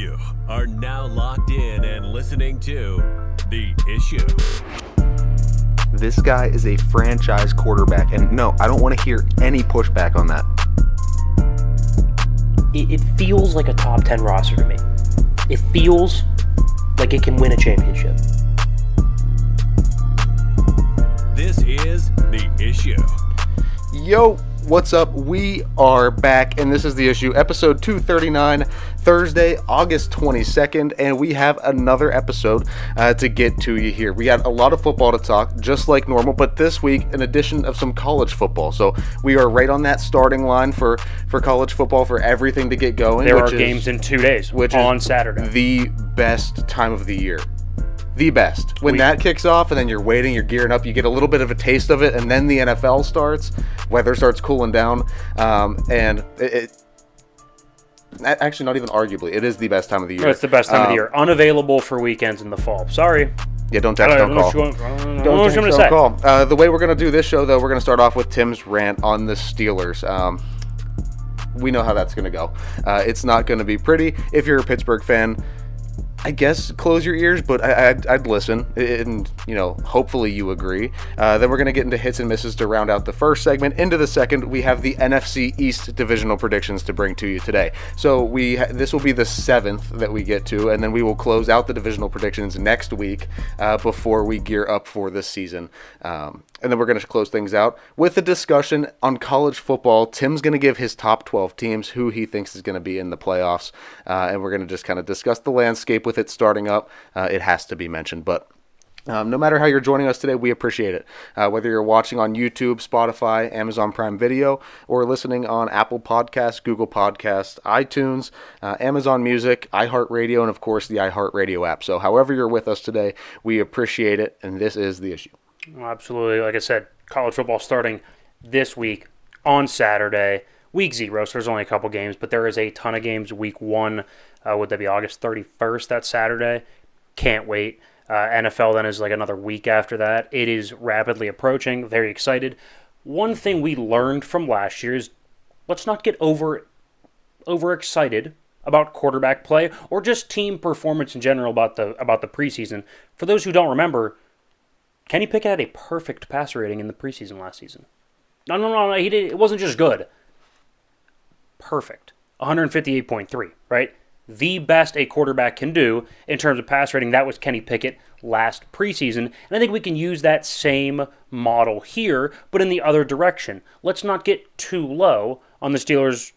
You are now locked in and listening to The Issue. This guy is a franchise quarterback, and no, I don't want to hear any pushback on that. It feels like a top 10 roster to me. It feels like it can win a championship. This is The Issue. Yo, what's up? We are back, and this is The Issue, episode 239, Thursday, August 22nd, and we have another episode to get to you here. We got a lot of football to talk, just like normal, but this week, an addition of some college football. So we are right on that starting line for college football, for everything to get going. There are games in 2 days, which on is Saturday. The best time of the year. The best. When that kicks off and then you're waiting, you're gearing up, you get a little bit of a taste of it, and then the NFL starts, weather starts cooling down, and it actually, not even arguably, it is the best time of the year. It's the best time of the year. Unavailable for weekends in the fall. Sorry. Yeah, don't text, don't call. Don't text, don't call. The way we're going to do this show, though, we're going to start off with Tim's rant on the Steelers. We know how that's going to go. It's not going to be pretty. If you're a Pittsburgh fan, I guess close your ears, but I'd listen, and hopefully you agree. Then we're going to get into hits and misses to round out the first segment. Into the second, we have the NFC East divisional predictions to bring to you today. So this will be the 7th that we get to, and then we will close out the divisional predictions next week before we gear up for this season. And then we're going to close things out with a discussion on college football. Tim's going to give his top 12 teams, who he thinks is going to be in the playoffs, and we're going to just kind of discuss the landscape with it starting up. It has to be mentioned, but no matter how you're joining us today, we appreciate it. Whether you're watching on YouTube, Spotify, Amazon Prime Video, or listening on Apple Podcasts, Google Podcasts, iTunes, Amazon Music, iHeartRadio, and of course the iHeartRadio app. So however you're with us today, we appreciate it, and this is The Issue. Well, absolutely. Like I said, college football starting this week on Saturday. Week 0, so there's only a couple games, but there is a ton of games. Week 1, would that be August 31st, that Saturday? Can't wait. NFL then is like another week after that. It is rapidly approaching. Very excited. One thing we learned from last year is let's not get overexcited about quarterback play or just team performance in general about the preseason. For those who don't remember, Kenny Pickett had a perfect passer rating in the preseason last season. No, he did. It wasn't just good. Perfect. 158.3, right? The best a quarterback can do in terms of pass rating. That was Kenny Pickett last preseason. And I think we can use that same model here, but in the other direction. Let's not get too low on the Steelers'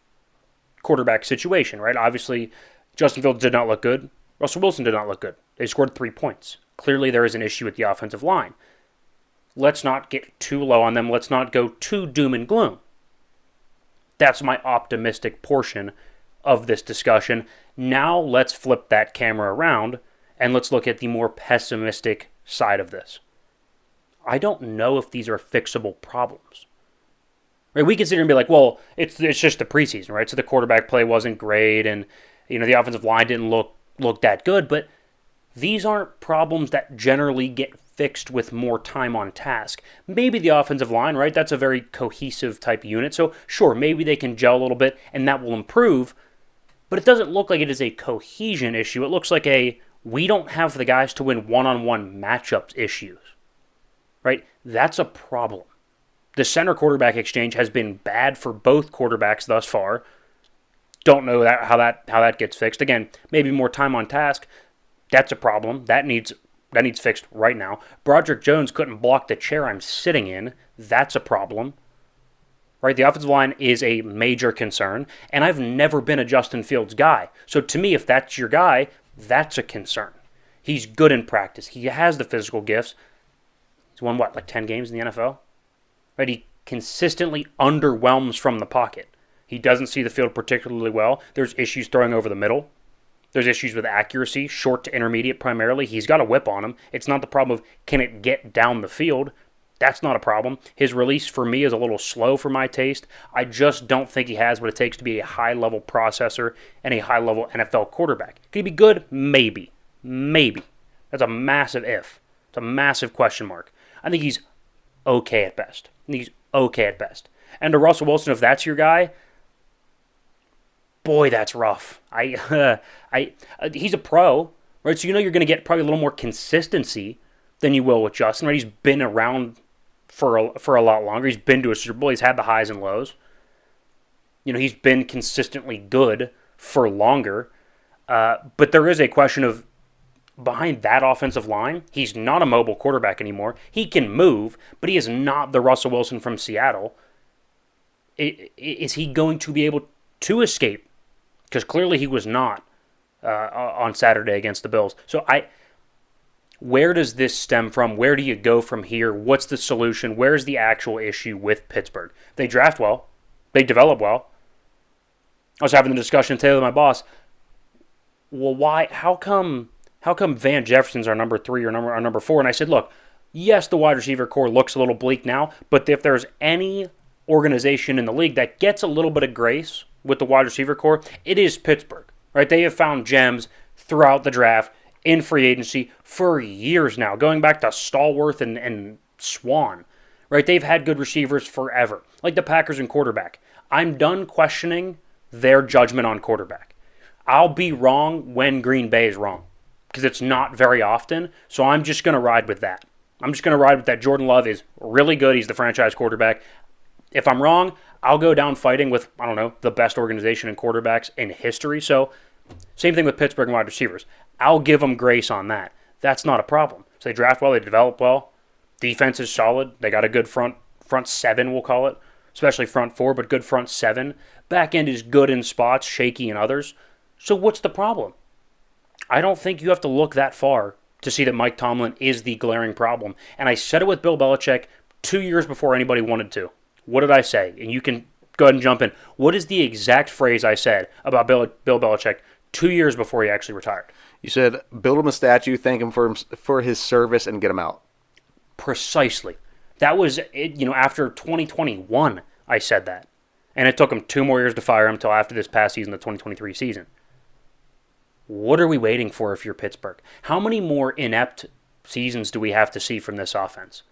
quarterback situation, right? Obviously, Justin Fields did not look good. Russell Wilson did not look good. They scored 3 points. Clearly, there is an issue with the offensive line. Let's not get too low on them. Let's not go too doom and gloom. That's my optimistic portion of this discussion. Now let's flip that camera around and let's look at the more pessimistic side of this. I don't know if these are fixable problems. Right? We can sit here and be like, well, it's just the preseason, right? So the quarterback play wasn't great and the offensive line didn't look that good, but these aren't problems that generally get fixed with more time on task. Maybe the offensive line, right? That's a very cohesive type unit. So sure, maybe they can gel a little bit and that will improve, but it doesn't look like it is a cohesion issue. It looks like we don't have the guys to win one-on-one matchups issues, right? That's a problem. The center quarterback exchange has been bad for both quarterbacks thus far. Don't know how that gets fixed. Again, maybe more time on task. That's a problem. That needs fixed right now. Broderick Jones couldn't block the chair I'm sitting in. That's a problem. Right? The offensive line is a major concern, and I've never been a Justin Fields guy. So to me, if that's your guy, that's a concern. He's good in practice. He has the physical gifts. He's won, 10 games in the NFL? Right? He consistently underwhelms from the pocket. He doesn't see the field particularly well. There's issues throwing over the middle. There's issues with accuracy, short to intermediate primarily. He's got a whip on him. It's not the problem of can it get down the field. That's not a problem. His release for me is a little slow for my taste. I just don't think he has what it takes to be a high-level processor and a high-level NFL quarterback. Could he be good? Maybe. That's a massive if. It's a massive question mark. I think he's okay at best. And to Russell Wilson, if that's your guy, boy, that's rough. He's a pro, right? So you're going to get probably a little more consistency than you will with Justin, right? He's been around for a lot longer. He's been to a Super Bowl. He's had the highs and lows. He's been consistently good for longer. But there is a question of behind that offensive line, he's not a mobile quarterback anymore. He can move, but he is not the Russell Wilson from Seattle. Is he going to be able to escape? Because clearly he was not on Saturday against the Bills. So where does this stem from? Where do you go from here? What's the solution? Where's the actual issue with Pittsburgh? They draft well. They develop well. I was having the discussion today with my boss. Well, why? How come Van Jefferson's our number 3 or our number 4? And I said, look, yes, the wide receiver core looks a little bleak now, but if there's any organization in the league that gets a little bit of grace with the wide receiver core, it is Pittsburgh, right? They have found gems throughout the draft, in free agency, for years now, going back to Stallworth and Swan, right? They've had good receivers forever, like the Packers and quarterback. I'm done questioning their judgment on quarterback. I'll be wrong when Green Bay is wrong, because it's not very often, so I'm just going to ride with that. I'm just going to ride with that. Jordan Love is really good. He's the franchise quarterback. If I'm wrong, I'll go down fighting with, the best organization in quarterbacks in history. So, same thing with Pittsburgh and wide receivers. I'll give them grace on that. That's not a problem. So they draft well, they develop well. Defense is solid. They got a good front 7, we'll call it. Especially front 4, but good front 7. Back end is good in spots, shaky in others. So what's the problem? I don't think you have to look that far to see that Mike Tomlin is the glaring problem. And I said it with Bill Belichick 2 years before anybody wanted to. What did I say? And you can go ahead and jump in. What is the exact phrase I said about Bill Belichick 2 years before he actually retired? You said, build him a statue, thank him for his service, and get him out. Precisely. That was, after 2021, I said that. And it took him 2 more years to fire him until after this past season, the 2023 season. What are we waiting for if you're Pittsburgh? How many more inept seasons do we have to see from this offense?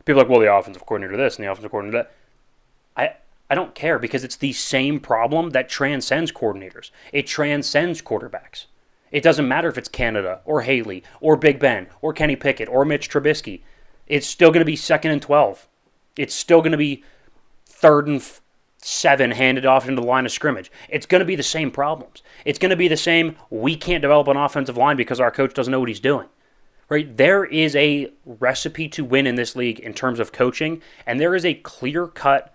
People are like, well, the offensive coordinator this and the offensive coordinator that. I don't care, because it's the same problem that transcends coordinators. It transcends quarterbacks. It doesn't matter if it's Canada or Haley or Big Ben or Kenny Pickett or Mitch Trubisky. It's still going to be 2nd and 12. It's still going to be 3rd and 7 handed off into the line of scrimmage. It's going to be the same problems. It's going to be the same, we can't develop an offensive line because our coach doesn't know what he's doing. Right? There is a recipe to win in this league in terms of coaching, and there is a clear-cut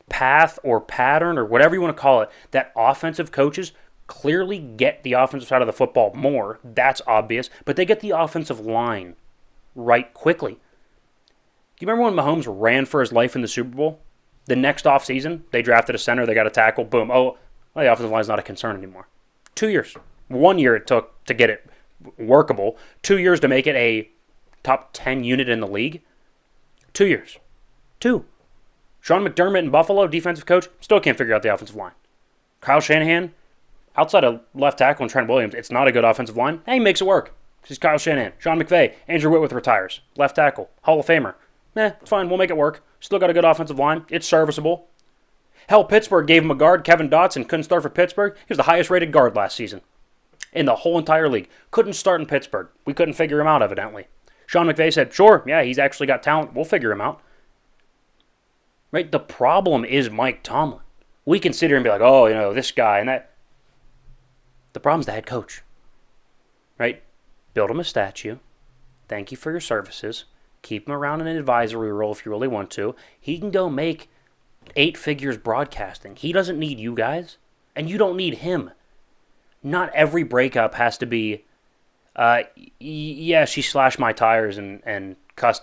path or pattern or whatever you want to call it that offensive coaches clearly get the offensive side of the football more. That's obvious. But they get the offensive line right quickly. Do you remember when Mahomes ran for his life in the Super Bowl? The next offseason, they drafted a center, they got a tackle, boom. Oh, the offensive line's not a concern anymore. 2 years. 1 year it took to get it workable. 2 years to make it a top 10 unit in the league. 2 years. 2. Sean McDermott in Buffalo, defensive coach, still can't figure out the offensive line. Kyle Shanahan, outside of left tackle and Trent Williams, it's not a good offensive line. Hey, he makes it work. He's Kyle Shanahan. Sean McVay, Andrew Whitworth retires. Left tackle, Hall of Famer. It's fine, we'll make it work. Still got a good offensive line. It's serviceable. Hell, Pittsburgh gave him a guard, Kevin Dotson, couldn't start for Pittsburgh. He was the highest rated guard last season in the whole entire league. Couldn't start in Pittsburgh. We couldn't figure him out, evidently. Sean McVay said, sure, yeah, he's actually got talent. We'll figure him out. Right? The problem is Mike Tomlin. We can sit here and be like, oh, this guy and that. The problem's the head coach. Right? Build him a statue. Thank you for your services. Keep him around in an advisory role if you really want to. He can go make 8 figures broadcasting. He doesn't need you guys, and you don't need him. Not every breakup has to be, she slashed my tires and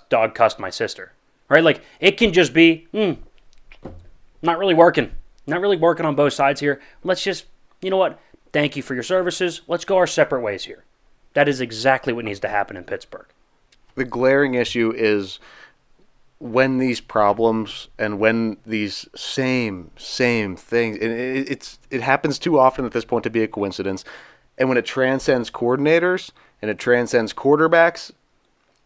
dog cussed my sister. Right? Like, it can just be, not really working. Not really working on both sides here. Let's just, you know what? Thank you for your services. Let's go our separate ways here. That is exactly what needs to happen in Pittsburgh. The glaring issue is when these problems and when these same things, it happens too often at this point to be a coincidence. And when it transcends coordinators and it transcends quarterbacks,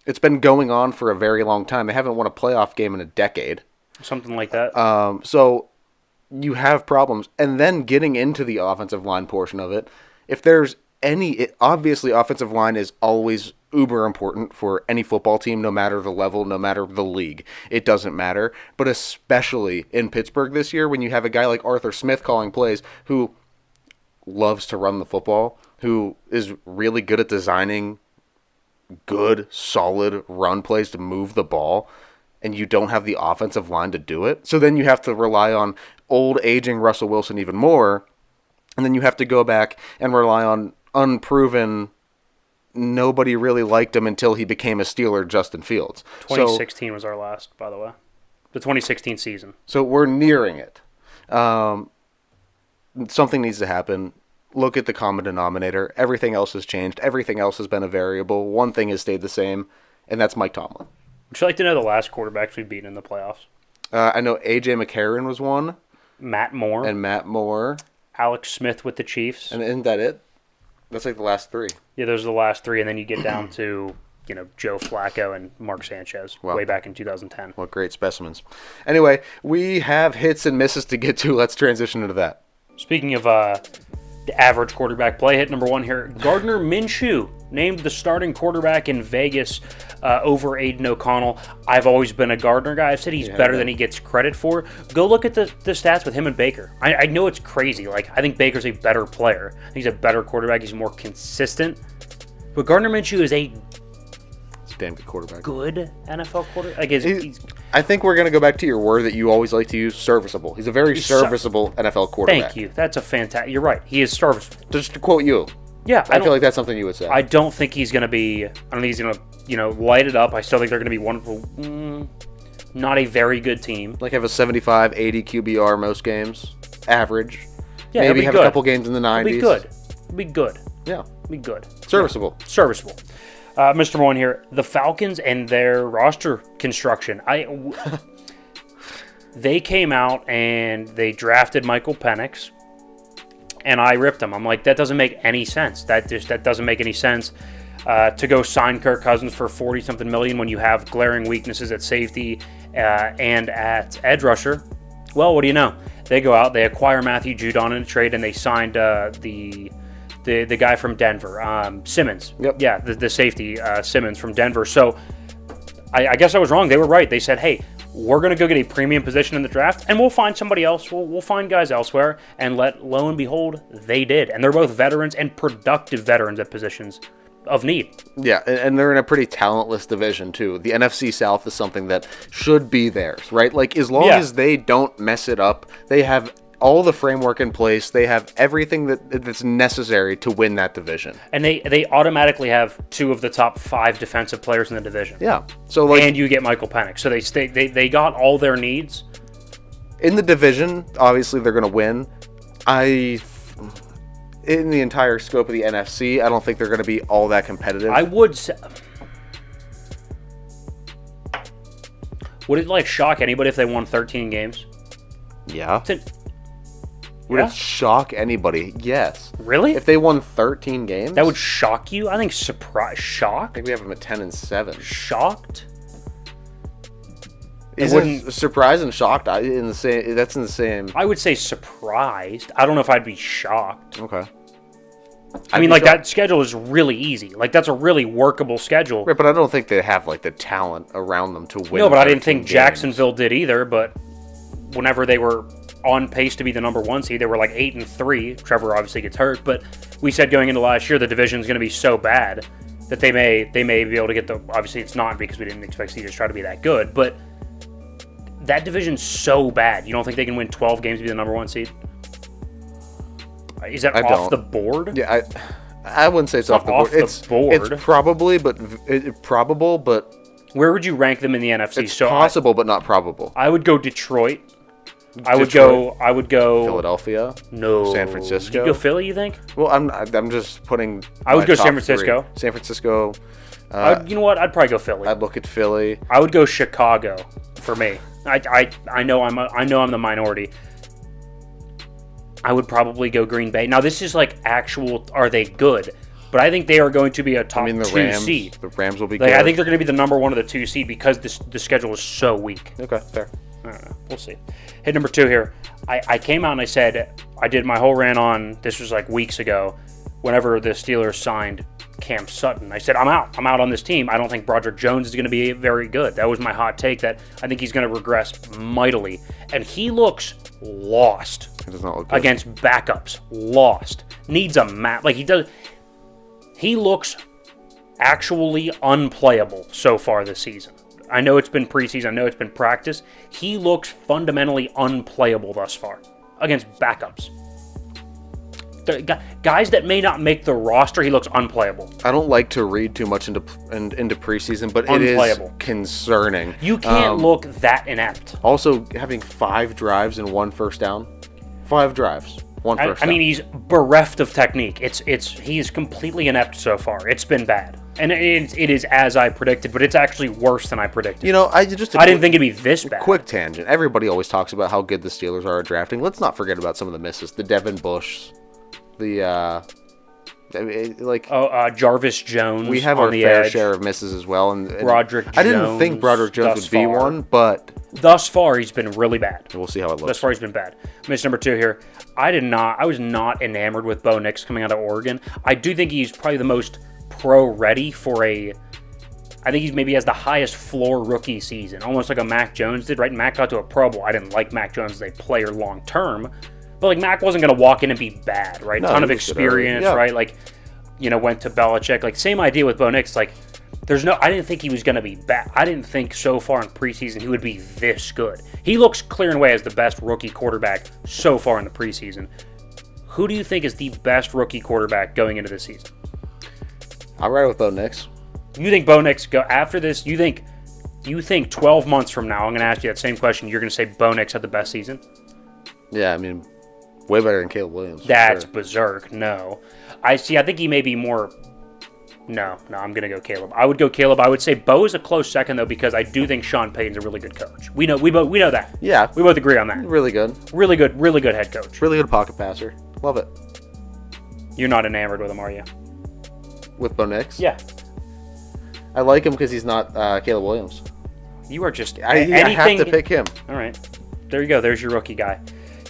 it's been going on for a very long time. They haven't won a playoff game in a decade. Something like that. So you have problems. And then getting into the offensive line portion of it, if there's obviously offensive line is always uber important for any football team, no matter the level, no matter the league. It doesn't matter. But especially in Pittsburgh this year, when you have a guy like Arthur Smith calling plays who loves to run the football, who is really good at designing good, solid run plays to move the ball, and you don't have the offensive line to do it. So then you have to rely on old, aging Russell Wilson even more, and then you have to go back and rely on unproven, nobody really liked him until he became a Steeler, Justin Fields. 2016 was our last, by the way. The 2016 season. So we're nearing it. Something needs to happen. Look at the common denominator. Everything else has changed. Everything else has been a variable. One thing has stayed the same, and that's Mike Tomlin. Would you like to know the last quarterbacks we've beaten in the playoffs? I know A.J. McCarron was one. Matt Moore. And Matt Moore. Alex Smith with the Chiefs. And isn't that it? That's like the last three. Yeah, those are the last three, and then you get down to, Joe Flacco and Mark Sanchez way back in 2010. What great specimens. Anyway, we have hits and misses to get to. Let's transition into that. Speaking of the average quarterback play, hit number one here. Gardner Minshew named the starting quarterback in Vegas over Aiden O'Connell. I've always been a Gardner guy. I've said he's better than he gets credit for. Go look at the stats with him and Baker. I know it's crazy. I think Baker's a better player. I think he's a better quarterback. He's more consistent. But Gardner Minshew is a damn good quarterback. Good NFL quarterback. I think we're going to go back to your word that you always like to use, serviceable. He's a very serviceable NFL quarterback. Thank you. That's a fantastic. You're right. He is serviceable. Just to quote you. Yeah, I feel like that's something you would say. I don't think he's going to be. I don't think he's going to, light it up. I still think they're going to be wonderful. Not a very good team. Like have a 75, 80 QBR most games, average. Yeah, maybe have a couple games in the 90s. Be good. Yeah, be good. Serviceable. Yeah. Serviceable. Mr. Moore here. The Falcons and their roster construction. They came out and they drafted Michael Penix, and I ripped them. I'm like, that doesn't make any sense. That doesn't make any sense to go sign Kirk Cousins for 40-something million when you have glaring weaknesses at safety and at edge rusher. Well, what do you know? They go out, they acquire Matthew Judon in a trade, and they signed the guy from Denver, Simmons. Yep. Yeah, the safety, Simmons from Denver. So I guess I was wrong. They were right. They said, hey, we're going to go get a premium position in the draft, and we'll find somebody else. We'll find guys elsewhere. And lo and behold, they did. And they're both veterans and productive veterans at positions of need. Yeah, and they're in a pretty talentless division, too. The NFC South is something that should be theirs, right? Like, as long as they don't mess it up, they have all the framework in place. They have everything that's necessary to win that division. And they automatically have two of the top 5 defensive players in the division. Yeah. So and you get Michael Penix. So they got all their needs. In the division, obviously they're going to win. In the entire scope of the NFC, I don't think they're going to be all that competitive. I would say... Would it shock anybody if they won 13 games? Yeah. Would it shock anybody? Yes. Really? If they won 13 games? That would shock you? I think shocked? I think we have them at 10-7. Shocked? Isn't surprised and shocked that's in the same... I would say surprised. I don't know if I'd be shocked. Okay. I mean, that schedule is really easy. That's a really workable schedule. Right, but I don't think they have, the talent around them to win. No, but I didn't think games. Jacksonville did either, but whenever they were on pace to be the number 1 seed, they were 8-3. Trevor obviously gets hurt, but we said going into last year the division's going to be so bad that they may be able to get the... Obviously, it's not because we didn't expect Steelers to try to be that good, but that division's so bad. You don't think they can win 12 games to be the number 1 seed? Is that off the board? Yeah, I wouldn't say it's off the board. It's probably, probable, but where would you rank them in the NFC? It's possible, but not probable. I would go Detroit. I would go Philadelphia. No. San Francisco. You go Philly, you think? Well, I'm just putting. I would go San Francisco. 3. San Francisco. You know what? I'd probably go Philly. I'd look at Philly. I would go Chicago for me. I know I'm the minority. I would probably go Green Bay. Now this is actual. Are they good? But I think they are going to be a top 2 seed. The Rams will be good. I think they're going to be the number 1 of the 2 seed because the schedule is so weak. Okay, fair. I don't know. We'll see. Hit number 2 here. I came out and I said, I did my whole rant on, this was like weeks ago, whenever the Steelers signed Cam Sutton. I said, I'm out. I'm out on this team. I don't think Broderick Jones is going to be very good. That was my hot take, that I think he's going to regress mightily. And he looks lost. It does not look good. Against backups. Lost. Needs a map. Like, he looks actually unplayable so far this season. I know it's been preseason. I know it's been practice. He looks fundamentally unplayable thus far against backups. Guys that may not make the roster, he looks unplayable. I don't like to read too much into preseason, but it is concerning. You can't look that inept. Also, having 5 drives and 1 first down. 5 drives, 1 first down. I mean, he's bereft of technique. He's completely inept so far. It's been bad. And it is as I predicted, but it's actually worse than I predicted. You know, I didn't think it'd be this bad. Quick tangent. Everybody always talks about how good the Steelers are at drafting. Let's not forget about some of the misses. The Devin Bush, Jarvis Jones. We have our fair share of misses as well. And Broderick Jones. I didn't think Broderick Jones would be one, but thus far he's been really bad. We'll see how it looks. Thus far he's been bad. Miss number 2 here. I was not enamored with Bo Nix coming out of Oregon. I do think he's probably the most pro-ready for I think he maybe has the highest floor rookie season, almost like a Mac Jones did, right? Mac got to a Pro Bowl. I didn't like Mac Jones as a player long term, but like Mac wasn't going to walk in and be bad, right? No, ton of experience, right? Like, went to Belichick. Like, same idea with Bo Nix. Like, I didn't think he was going to be bad. I didn't think so far in preseason he would be this good. He looks clear and away as the best rookie quarterback so far in the preseason. Who do you think is the best rookie quarterback going into the season? I'll ride with Bo Nix. You think Bo Nix after this? You think 12 months from now? I'm going to ask you that same question. You're going to say Bo Nix had the best season? Yeah, I mean, way better than Caleb Williams. That's berserk. No, I think he may be more. No, I'm going to go Caleb. I would go Caleb. I would say Bo is a close second though, because I do think Sean Payton's a really good coach. We know that. Yeah, we both agree on that. Really good head coach. Really good pocket passer. Love it. You're not enamored with him, are you? With Bo Nix? Yeah. I like him because he's not Caleb Williams. You are just I have to pick him. All right. There you go. There's your rookie guy.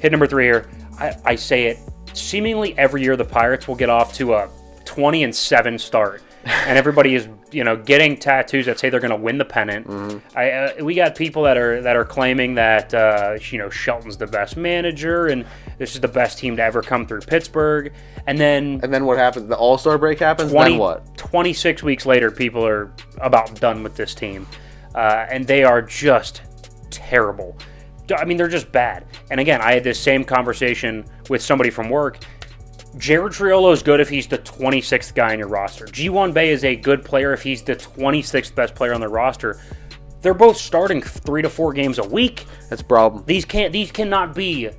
Hit number 3 here. I say it. Seemingly every year the Pirates will get off to a 20-7 start. And everybody is, getting tattoos that say they're going to win the pennant. Mm-hmm. We got people that are claiming that, Shelton's the best manager and this is the best team to ever come through Pittsburgh. And then what happens? The All-Star break happens. Then what? 26 weeks later, people are about done with this team, and they are just terrible. I mean, they're just bad. And again, I had this same conversation with somebody from work. Jared Triolo is good if he's the 26th guy on your roster. G1 Bay is a good player if he's the 26th best player on the roster. They're both starting 3 to 4 games a week. That's a problem. These cannot be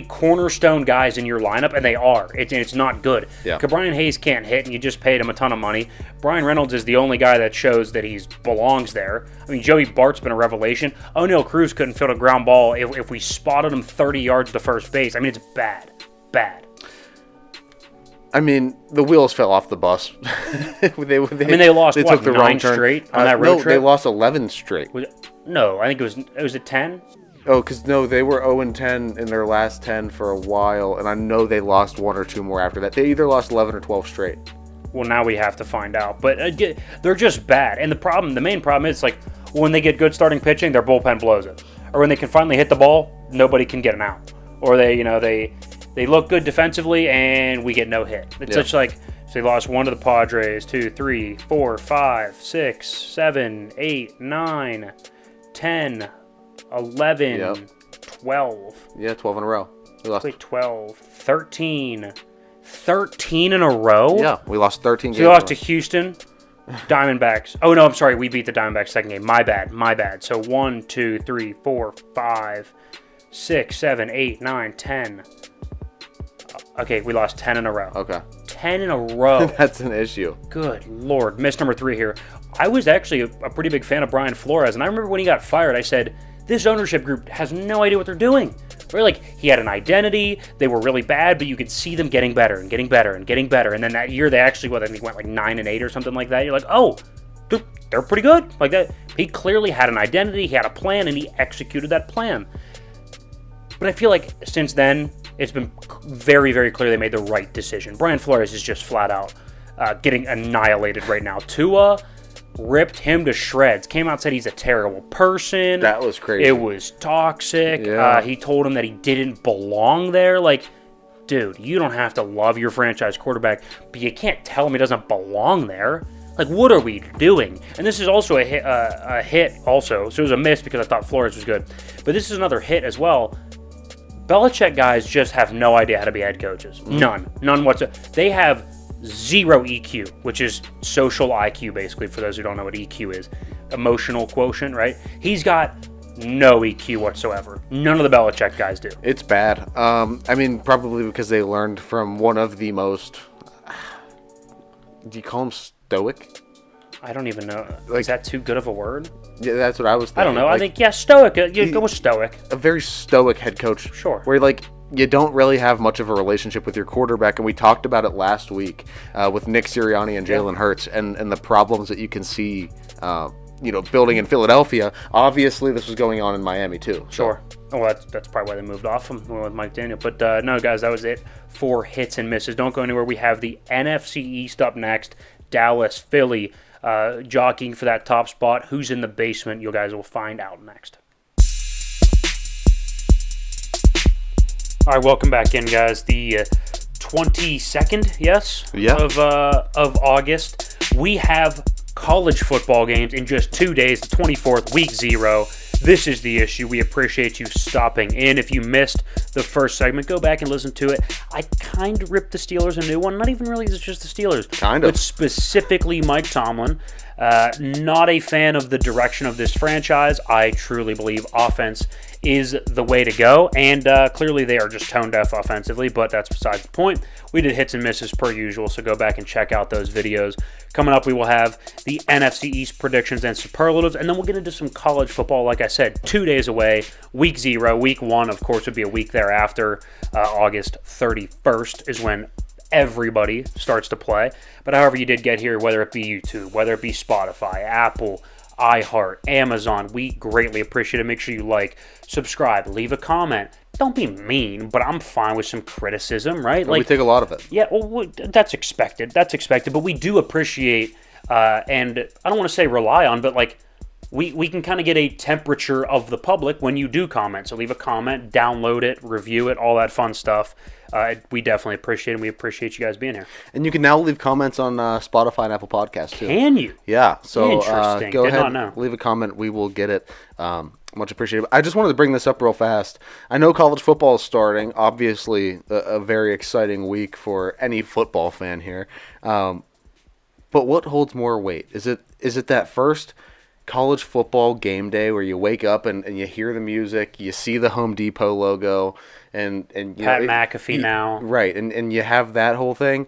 cornerstone guys in your lineup, and they are. It's not good. Yeah. Brian Hayes can't hit, and you just paid him a ton of money. Brian Reynolds is the only guy that shows that he belongs there. I mean, Joey Bart's been a revelation. O'Neal Cruz couldn't field a ground ball if we spotted him 30 yards to first base. I mean, it's bad. I mean, the wheels fell off the bus. they lost took the wrong 9 turn. straight on that road trip? They lost 11 straight. No, I think it was a 10. Oh, because they were 0-10 in their last 10 for a while, and I know they lost 1 or 2 more after that. They either lost 11 or 12 straight. Well, now we have to find out. But they're just bad. And the main problem is, like, when they get good starting pitching, their bullpen blows it. Or when they can finally hit the ball, nobody can get them out. Or they look good defensively, and we get no hit. It's such like, so they lost 1 to the Padres, 2, 3, 4, 5, 6, 7, 8, 9, 10, 11, 12. Yeah, 12 in a row. We lost 12, 13. 13 in a row? Yeah, we lost 13 games. So we lost to Houston, Diamondbacks. Oh, no, I'm sorry. We beat the Diamondbacks second game. My bad. So 1, 2, 3, 4, 5, 6, 7, 8, 9, 10. Okay, we lost 10 in a row. Okay. 10 in a row. That's an issue. Good Lord. Miss number 3 here. I was actually a pretty big fan of Brian Flores, and I remember when he got fired, I said, this ownership group has no idea what they're doing. Right? Like, he had an identity, they were really bad, but you could see them getting better and getting better and getting better. And then that year, they actually, I think went like 9-8 or something like that. You're like, oh, they're pretty good. Like that, he clearly had an identity, he had a plan, and he executed that plan. But I feel like since then, it's been very, very clear they made the right decision. Brian Flores is just flat out getting annihilated right now. Tua ripped him to shreds. Came out and said he's a terrible person. That was crazy. It was toxic. Yeah. He told him that he didn't belong there. Like, dude, you don't have to love your franchise quarterback, but you can't tell him he doesn't belong there. Like, what are we doing? And this is also a hit also. So it was a miss because I thought Flores was good. But this is another hit as well. Belichick guys just have no idea how to be head coaches. None whatsoever. They have zero EQ, which is social IQ, basically, for those who don't know what EQ is. Emotional quotient, right? He's got no EQ whatsoever. None of the Belichick guys do. It's bad. I mean, probably because they learned from one of the most... Do you call him stoic? I don't even know. Like, is that too good of a word? Yeah, that's what I was thinking. I don't know. Like, I think, yeah, stoic. You go with stoic. A very stoic head coach. Sure. Where, like, you don't really have much of a relationship with your quarterback, and we talked about it last week with Nick Sirianni and Jalen Hurts and the problems that you can see, building in Philadelphia. Obviously, this was going on in Miami, too. Sure. Well, that's probably why they moved off him with Mike Daniel. But no, guys, that was it for hits and misses. Don't go anywhere. We have the NFC East up next. Dallas, Philly, jockeying for that top spot. Who's in the basement? You guys will find out next. All right, welcome back in, guys. The 22nd, yes, yeah, of August. We have college football games in just 2 days, the 24th, week 0. This is the issue. We appreciate you stopping in. If you missed the first segment, go back and listen to it. I kind of ripped the Steelers a new one. Not even really, it's just the Steelers. Kind of. But specifically Mike Tomlin. Not a fan of the direction of this franchise. I truly believe offense is the way to go, and clearly they are just tone deaf offensively, but that's besides the point. We did hits and misses per usual, so go back and check out those videos. Coming up, we will have the NFC East predictions and superlatives, and then we'll get into some college football. Like I said, 2 days away, week 0. Week 1, of course, would be a week thereafter. August 31st is when everybody starts to play. But however you did get here, whether it be YouTube, whether it be Spotify, Apple, iHeart, Amazon, we greatly appreciate it. Make sure you like, subscribe, leave a comment. Don't be mean, but I'm fine with some criticism, right? Well, we take a lot of it. Yeah, well, that's expected. That's expected, but we do appreciate, and I don't want to say rely on, but like we can kind of get a temperature of the public when you do comment. So leave a comment, download it, review it, all that fun stuff. We definitely appreciate it, and we appreciate you guys being here. And you can now leave comments on Spotify and Apple Podcasts, too. Can you? Yeah. So Interesting. Go Did ahead, not know. leave a comment. We will get it. Much appreciated. I just wanted to bring this up real fast. I know college football is starting. Obviously, a very exciting week for any football fan here. But what holds more weight? Is it that first college football game day where you wake up and you hear the music, you see the Home Depot logo, and Pat McAfee now. Right, and you have that whole thing?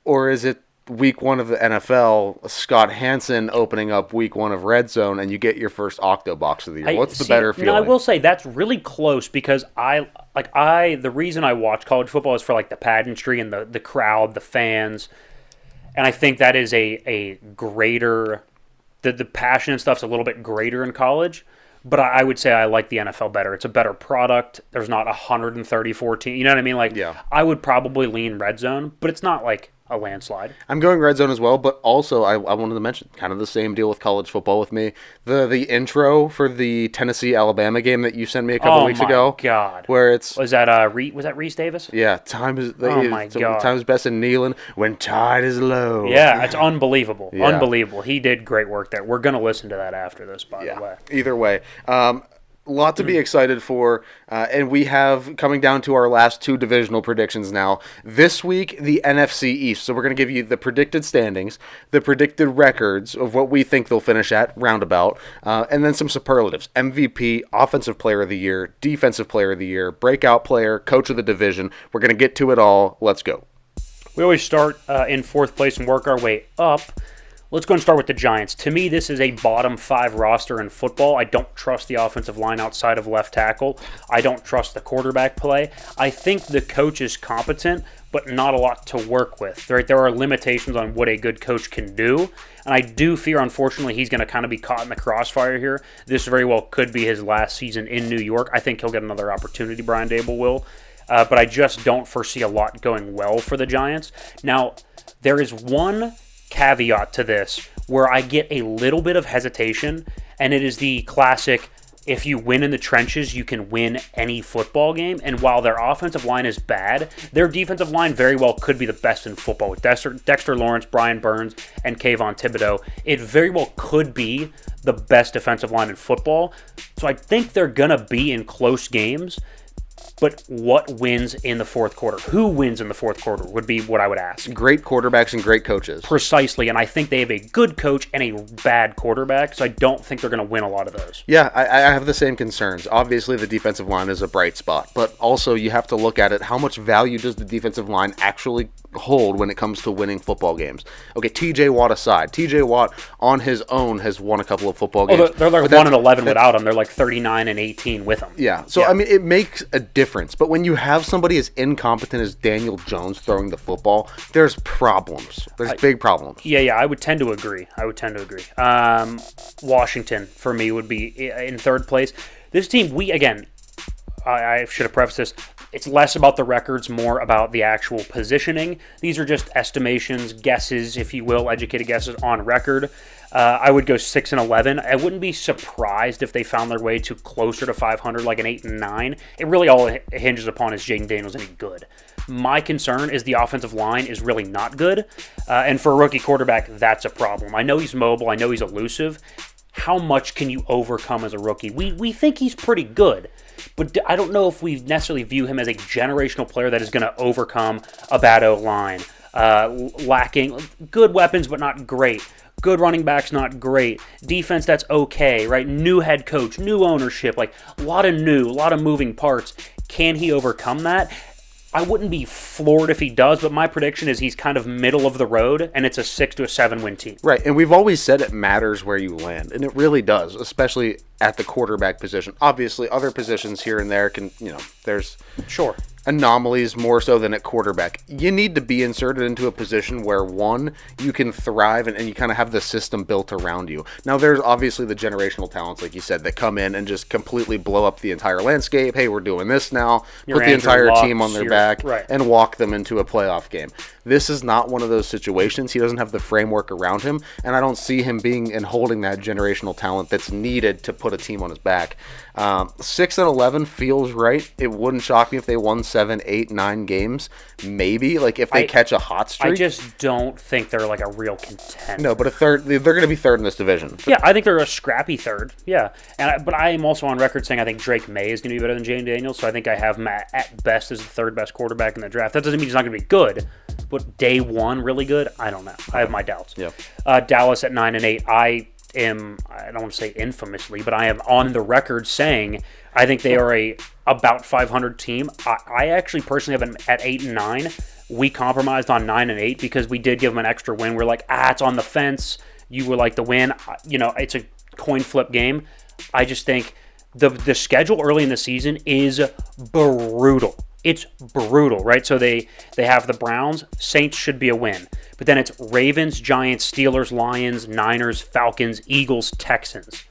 Or is it week 1 of the NFL, Scott Hansen opening up week 1 of Red Zone, and you get your first Octo Box of the year? What's the better feeling? No, I will say that's really close because the reason I watch college football is for like the pageantry and the crowd, the fans, and I think that is a greater, the passion and stuff's a little bit greater in college. But I would say I like the NFL better. It's a better product. There's not 134 teams. You know what I mean? Like, yeah. I would probably lean Red Zone, but it's not like a landslide. I'm going Red Zone as well, but also I wanted to mention kind of the same deal with college football with me. The intro for the Tennessee-Alabama game that you sent me a couple weeks ago. Oh, my God. Where it's... Was that Reese Davis? Yeah. Time is God. Time is best in kneeling when tide is low. Yeah, it's unbelievable. Yeah. Unbelievable. He did great work there. We're going to listen to that after this, by the way. Either way. Lot to be excited for, and we have coming down to our last 2 divisional predictions now. This week, the NFC East. So we're going to give you the predicted standings, the predicted records of what we think they'll finish at, roundabout, and then some superlatives. MVP, Offensive Player of the Year, Defensive Player of the Year, Breakout Player, Coach of the Division. We're going to get to it all. Let's go. We always start in 4th place and work our way up. Let's go and start with the Giants. To me, this is a bottom 5 roster in football. I don't trust the offensive line outside of left tackle. I don't trust the quarterback play. I think the coach is competent, but not a lot to work with. Right? There are limitations on what a good coach can do, and I do fear, unfortunately, he's going to kind of be caught in the crossfire here. This very well could be his last season in New York. I think he'll get another opportunity, Brian Daboll will, but I just don't foresee a lot going well for the Giants. Now, there is one caveat to this where I get a little bit of hesitation, and it is the classic, if you win in the trenches, you can win any football game. And while their offensive line is bad, their defensive line very well could be the best in football. With Dexter Lawrence, Brian Burns, and Kayvon Thibodeau, it very well could be the best defensive line in football. So I think they're going to be in close games. But what wins in the fourth quarter? Who wins in the fourth quarter would be what I would ask. Great quarterbacks and great coaches. Precisely, and I think they have a good coach and a bad quarterback, so I don't think they're going to win a lot of those. Yeah, I have the same concerns. Obviously, the defensive line is a bright spot, but also you have to look at it. How much value does the defensive line actually hold when it comes to winning football games? Okay, TJ Watt aside. TJ Watt on his own has won a couple of football games. They're like 1-11 without him. They're like 39-18 with him. Yeah, so I mean, it makes a difference. But when you have somebody as incompetent as Daniel Jones throwing the football, there's problems. There's big problems. Yeah, I would tend to agree. Washington, for me, would be in third place. This team, I should have prefaced this, it's less about the records, more about the actual positioning. These are just estimations, guesses, if you will, educated guesses on record. I would go 6-11. I wouldn't be surprised if they found their way to closer to 500, like an 8-9. It really all hinges upon is Jaden Daniels any good. My concern is the offensive line is really not good, and for a rookie quarterback, that's a problem. I know he's mobile. I know he's elusive. How much can you overcome as a rookie? We think he's pretty good, but I don't know if we necessarily view him as a generational player that is going to overcome a bad O-line, lacking good weapons but not great. Good running backs, not great. Defense, that's okay, right? New head coach, new ownership, like a lot of moving parts. Can he overcome that? I wouldn't be floored if he does, but my prediction is he's kind of middle of the road, and it's a 6 to 7 win team. Right, and we've always said it matters where you land, and it really does, especially at the quarterback position. Obviously, other positions here and there can, there's sure anomalies more so than at quarterback. You need to be inserted into a position where, one, you can thrive and you kind of have the system built around you. Now, there's obviously the generational talents, like you said, that come in and just completely blow up the entire landscape. Hey, we're doing this now. Put the entire team on their back and walk them into a playoff game. This is not one of those situations. He doesn't have the framework around him, and I don't see him being and holding that generational talent that's needed to put a team on his back. 6-11 feels right. It wouldn't shock me if they won 7, 8, 9 games. Maybe, if they catch a hot streak. I just don't think they're like a real contender. No, but they're going to be third in this division. Yeah, I think they're a scrappy third. Yeah, but I am also on record saying I think Drake May is going to be better than Jaden Daniels, so I think I have him at best as the third best quarterback in the draft. That doesn't mean he's not going to be good, but day one really good? I don't know. I have my doubts. Yeah. Dallas at 9-8. I don't want to say infamously, but I am on the record saying I think they are about 500 team. I actually personally have them at 8-9. We compromised on 9-8 because we did give them an extra win. We're like, it's on the fence. You would like the win. It's a coin flip game. I just think the schedule early in the season is brutal. It's brutal, right? So they have the Browns. Saints should be a win. But then it's Ravens, Giants, Steelers, Lions, Niners, Falcons, Eagles, Texans.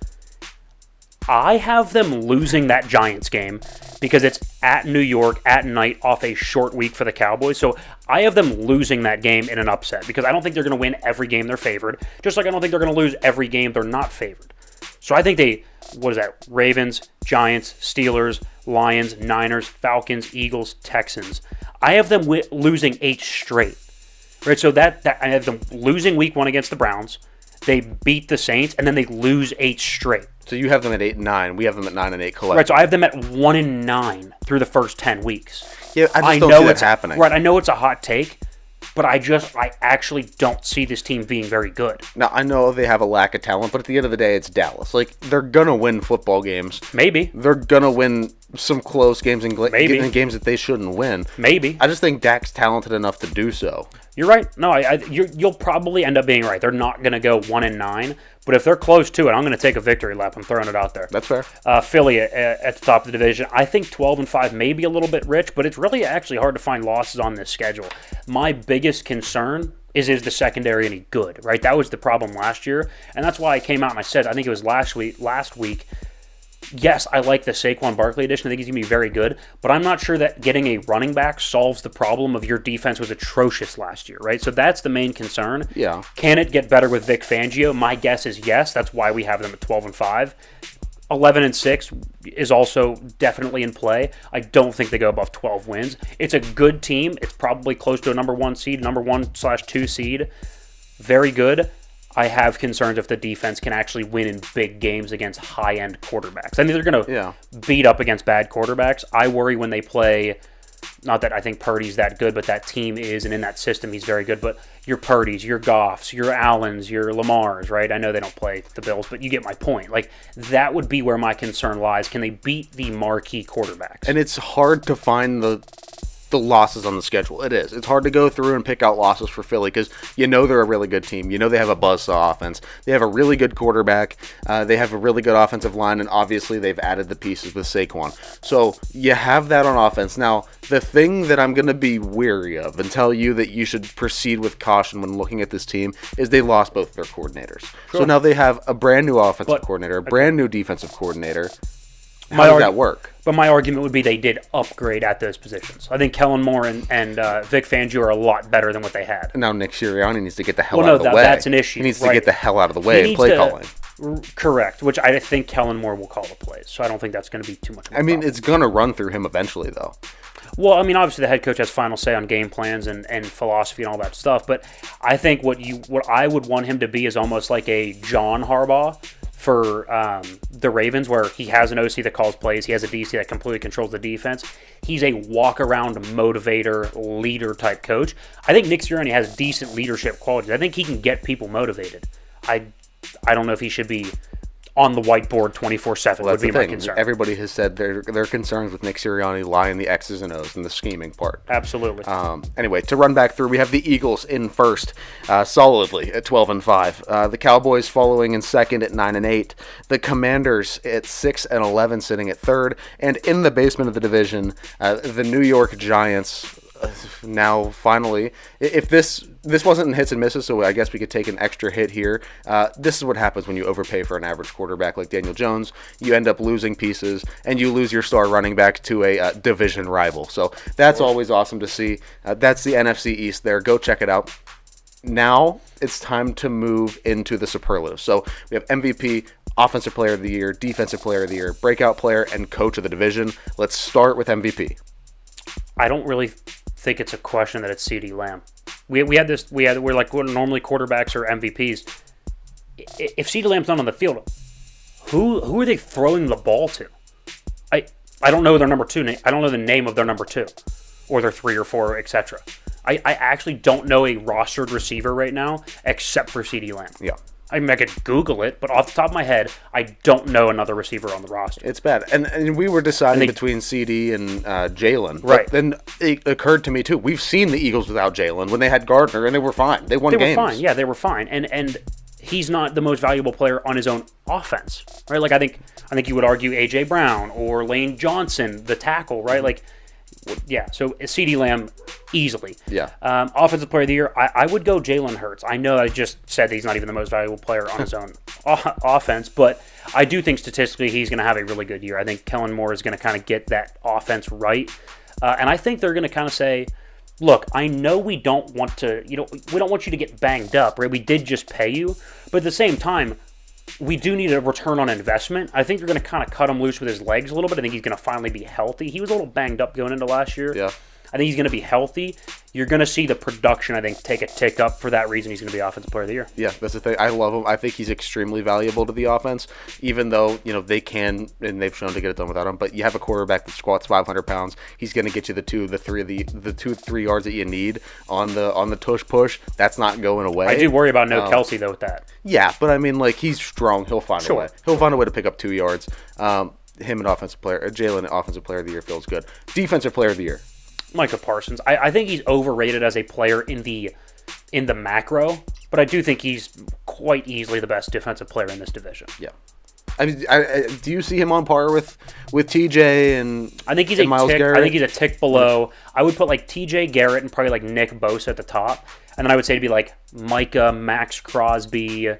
I have them losing that Giants game because it's at New York at night off a short week for the Cowboys. So I have them losing that game in an upset because I don't think they're going to win every game they're favored, just like I don't think they're going to lose every game they're not favored. So I think Ravens, Giants, Steelers, Lions, Niners, Falcons, Eagles, Texans. I have them losing 8 straight. Right, so that I have them losing week 1 against the Browns. They beat the Saints, and then they lose 8 straight. So you have them at 8-9. We have them at 9-8 collectively. Right, so I have them at 1-9 through the first 10 weeks. Yeah, I just don't see that happening. Right, I know it's a hot take, but I actually don't see this team being very good. Now, I know they have a lack of talent, but at the end of the day, it's Dallas. They're going to win football games. Maybe. They're going to win some close games and Maybe. games that they shouldn't win. Maybe. I just think Dak's talented enough to do so. You're right. No, you'll probably end up being right. They're not going to go 1-9, but if they're close to it, I'm going to take a victory lap. I'm throwing it out there. That's fair. Philly at the top of the division. I think 12-5 may be a little bit rich, but it's really actually hard to find losses on this schedule. My biggest concern is the secondary any good, right? That was the problem last year, and that's why I came out and I said, I think it was last week, yes, I like the Saquon Barkley edition. I think he's going to be very good, but I'm not sure that getting a running back solves the problem of your defense was atrocious last year, right? So that's the main concern. Yeah. Can it get better with Vic Fangio? My guess is yes. That's why we have them at 12-5. 11-6 is also definitely in play. I don't think they go above 12 wins. It's a good team. It's probably close to a number 1 seed, number 1/2 seed. Very good. I have concerns if the defense can actually win in big games against high-end quarterbacks. I mean, they're going to beat up against bad quarterbacks. I worry when they play, not that I think Purdy's that good, but that team is, and in that system he's very good. But your Purdy's, your Goffs, your Allens, your Lamars, right? I know they don't play the Bills, but you get my point. Like, that would be where my concern lies. Can they beat the marquee quarterbacks? And it's hard to find the losses on the schedule. It is. It's hard to go through and pick out losses for Philly because they're a really good team. They have a buzzsaw offense. They have a really good quarterback. They have a really good offensive line, and obviously they've added the pieces with Saquon. So you have that on offense. Now, the thing that I'm going to be weary of and tell you that you should proceed with caution when looking at this team is they lost both their coordinators. Sure. So now they have a brand new offensive coordinator, a brand new defensive coordinator. How does that work? But my argument would be they did upgrade at those positions. I think Kellen Moore and Vic Fangio are a lot better than what they had. Now Nick Sirianni needs to get the hell out of the way. That's an issue. He needs to get the hell out of the way and play calling. Correct, which I think Kellen Moore will call the plays. So I don't think that's going to be too much of a problem. It's going to run through him eventually, though. Well, obviously the head coach has final say on game plans and philosophy and all that stuff. But I think what I would want him to be is almost like a John Harbaugh for the Ravens, where he has an OC that calls plays, he has a DC that completely controls the defense. He's a walk-around motivator, leader type coach. I think Nick Sirianni has decent leadership qualities. I think he can get people motivated. I don't know if he should be on the whiteboard 24/7 would be my concern. Everybody has said their concerns with Nick Sirianni lie in the X's and O's and the scheming part. Absolutely. Anyway, to run back through, we have the Eagles in first, solidly at 12-5. The Cowboys following in second at 9-8. The Commanders at 6-11, sitting at third. And in the basement of the division, the New York Giants. Now, finally, if this wasn't in hits and misses, so I guess we could take an extra hit here. This is what happens when you overpay for an average quarterback like Daniel Jones. You end up losing pieces, and you lose your star running back to a division rival. So that's always awesome to see. That's the NFC East there. Go check it out. Now it's time to move into the superlatives. So we have MVP, Offensive Player of the Year, Defensive Player of the Year, Breakout Player, and Coach of the Division. Let's start with MVP. I don't really think it's a question that it's CeeDee Lamb. We're like normally quarterbacks or MVPs. If CeeDee Lamb's not on the field, who are they throwing the ball to? I don't know their number two name. I don't know the name of their number two, or their 3 or 4, etc. I actually don't know a rostered receiver right now except for CeeDee Lamb. Yeah. I mean, I could Google it, but off the top of my head, I don't know another receiver on the roster. It's bad. And we were deciding between CD and Jalen. Right. But then it occurred to me, too, we've seen the Eagles without Jalen when they had Gardner, and they were fine. They won games. They were fine. Yeah, they were fine. And he's not the most valuable player on his own offense, right? Like, I think you would argue A.J. Brown or Lane Johnson, the tackle, right? Like, yeah, so CeeDee Lamb easily. Yeah. Offensive Player of the Year, I would go Jalen Hurts. I know I just said that he's not even the most valuable player on his own offense, but I do think statistically he's going to have a really good year. I think Kellen Moore is going to kind of get that offense right. And I think they're going to kind of say, look, I know we don't want to, we don't want you to get banged up, right? We did just pay you, but at the same time, we do need a return on investment. I think they're going to kind of cut him loose with his legs a little bit. I think he's going to finally be healthy. He was a little banged up going into last year. Yeah. I think he's going to be healthy. You're going to see the production, I think, take a tick up. For that reason, he's going to be Offensive Player of the Year. Yeah, that's the thing. I love him. I think he's extremely valuable to the offense, even though, they can, and they've shown to get it done without him. But you have a quarterback that squats 500 pounds. He's going to get you the 2-3 yards that you need on the tush push. That's not going away. I do worry about no Kelsey, though, with that. Yeah, but I mean, he's strong. He'll find a way. He'll find a way to pick up 2 yards. him an Jalen offensive player of the year feels good. Defensive player of the year. Micah Parsons. I think he's overrated as a player in the macro, but I do think he's quite easily the best defensive player in this division. Yeah. I mean, do you see him on par with TJ and I think he's and Myles Garrett? I think he's a tick below. I would put like TJ Garrett and probably like Nick Bosa at the top, and then I would say to be like Micah, Max Crosby,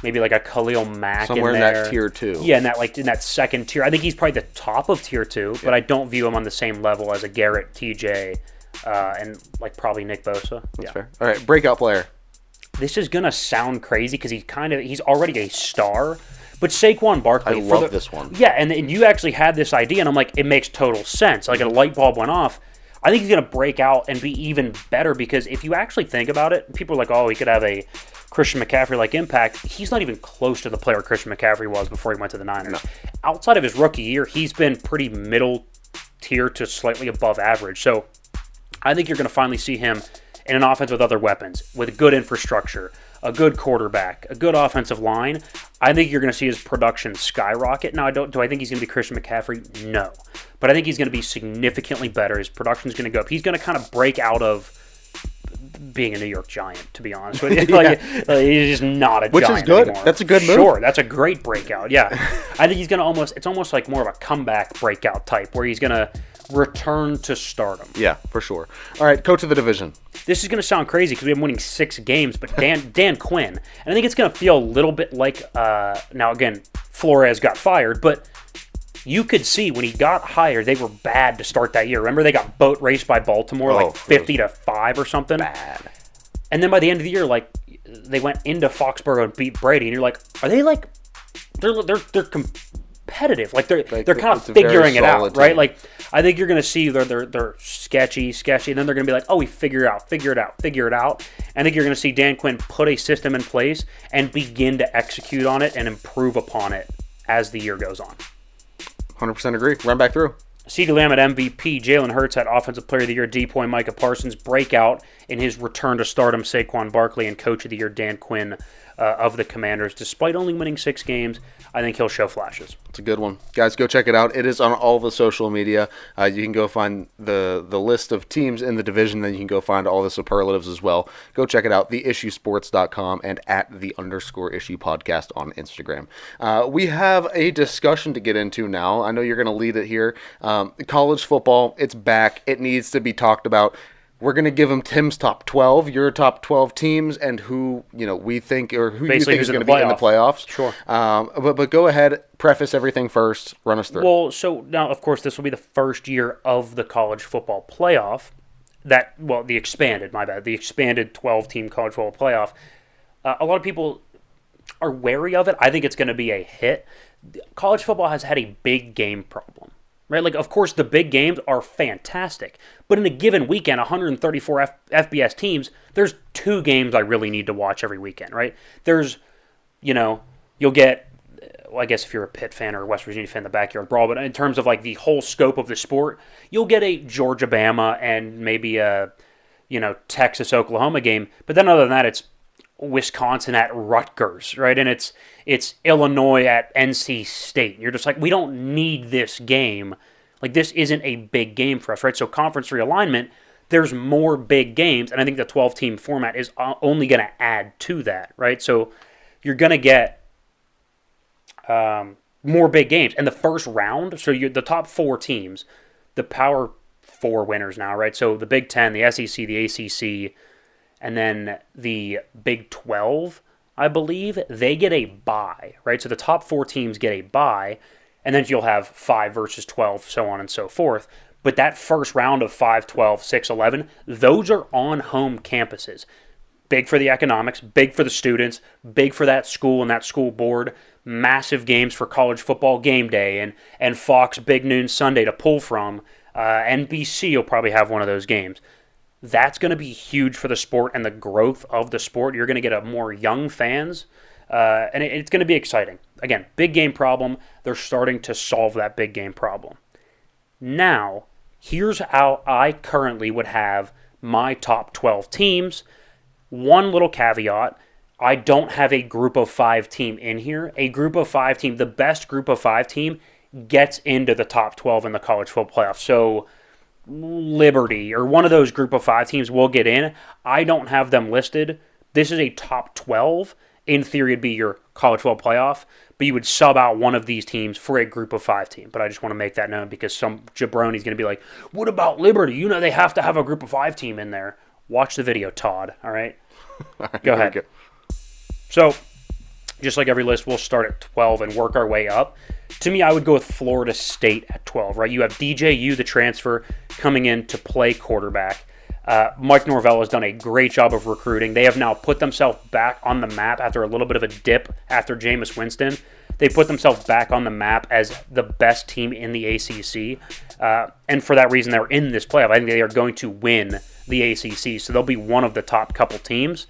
maybe like a Khalil Mack somewhere in that tier 2. Yeah, in that second tier. I think he's probably the top of tier 2, but I don't view him on the same level as a Garrett, TJ, and like probably Nick Bosa. That's fair. All right, breakout player. This is gonna sound crazy because he's already a star. But Saquon Barkley. I love this one. Yeah, and you actually had this idea, and I'm like, it makes total sense. Like a light bulb went off. I think he's going to break out and be even better because if you actually think about it, people are like, oh, he could have a Christian McCaffrey-like impact. He's not even close to the player Christian McCaffrey was before he went to the Niners. No. Outside of his rookie year, he's been pretty middle tier to slightly above average. So I think you're going to finally see him in an offense with other weapons, with good infrastructure, a good quarterback, a good offensive line. I think you're going to see his production skyrocket. Now, do I think he's going to be Christian McCaffrey? No. But I think he's going to be significantly better. His production's going to go up. He's going to kind of break out of being a New York Giant, to be honest with you. He's just not a Which Giant is good. anymore. That's a good move. Sure, that's a great breakout, yeah. I think he's going to it's almost like more of a comeback breakout type, where he's going to return to stardom. Yeah, for sure. All right, coach of the division. This is going to sound crazy because we've been winning 6 games, but Dan Quinn. And I think it's going to feel a little bit like, now again, Flores got fired, but you could see when he got hired, they were bad to start that year. Remember they got boat raced by Baltimore, like 50-5 or something? Bad. And then by the end of the year, like, they went into Foxborough and beat Brady, and you're like, are they like, they're competitive. Like they're kind of figuring it out, right? Like I think you're going to see they're sketchy, and then they're going to be like, oh, we figure it out. I think you're going to see Dan Quinn put a system in place and begin to execute on it and improve upon it as the year goes on. 100% agree. Run back through. CeeDee Lamb at MVP, Jalen Hurts at Offensive Player of the Year, D-Point, Micah Parsons, breakout in his return to stardom, Saquon Barkley, and Coach of the Year, Dan Quinn of the Commanders. Despite only winning 6 games, I think he'll show flashes. It's a good one. Guys, go check it out. It is on all the social media. You can go find the list of teams in the division, then you can go find all the superlatives as well. Go check it out, theissuesports.com and at _issue podcast on Instagram. We have a discussion to get into now. I know you're going to lead it here. College football, it's back. It needs to be talked about. We're going to give him Tim's top 12, your top 12 teams, and who we think or who basically you think is going to be in the playoffs. Sure. But go ahead, preface everything first, run us through. Well, so now, of course, this will be the first year of the college football playoff. The expanded 12-team college football playoff. A lot of people are wary of it. I think it's going to be a hit. College football has had a big game problem. Right, like of course the big games are fantastic, but in a given weekend, 134 FBS teams, there's 2 games I really need to watch every weekend. Right, there's, you'll get, well, I guess if you're a Pitt fan or a West Virginia fan, the backyard brawl, but in terms of like the whole scope of the sport, you'll get a Georgia-Bama and maybe a, Texas-Oklahoma game, but then other than that, it's Wisconsin at Rutgers, right? And it's Illinois at NC State. You're just like, we don't need this game. Like, this isn't a big game for us, right? So conference realignment, there's more big games, and I think the 12-team format is only going to add to that, right? So you're going to get more big games. And the first round, so the top 4 teams, the Power 4 winners now, right? So the Big Ten, the SEC, the ACC, and then the Big 12, I believe, they get a bye, right? So the top 4 teams get a bye, and then you'll have 5 versus 12, so on and so forth. But that first round of 5, 12, 6, 11, those are on home campuses. Big for the economics, big for the students, big for that school and that school board. Massive games for college football game day and Fox Big Noon Sunday to pull from. NBC will probably have one of those games. That's going to be huge for the sport and the growth of the sport. You're going to get more young fans, and it's going to be exciting. Again, big game problem. They're starting to solve that big game problem. Now, here's how I currently would have my top 12 teams. One little caveat. I don't have a group of 5 team in here. A group of 5 team, the best group of 5 team gets into the top 12 in the college football playoff. So Liberty or one of those group of 5 teams will get in. I don't have them listed. This is a top 12. In theory, it'd be your college football playoff, but you would sub out one of these teams for a group of 5 team. But I just want to make that known because some jabroni's going to be like, what about Liberty? You know they have to have a group of 5 team in there. Watch the video, Todd, all right? Go ahead. So, just like every list, we'll start at 12 and work our way up. To me, I would go with Florida State at 12, right? You have DJU, the transfer, coming in to play quarterback. Mike Norvell has done a great job of recruiting. They have now put themselves back on the map after a little bit of a dip after Jameis Winston. They put themselves back on the map as the best team in the ACC. And for that reason, they're in this playoff. I think they are going to win the ACC. So they'll be one of the top couple teams.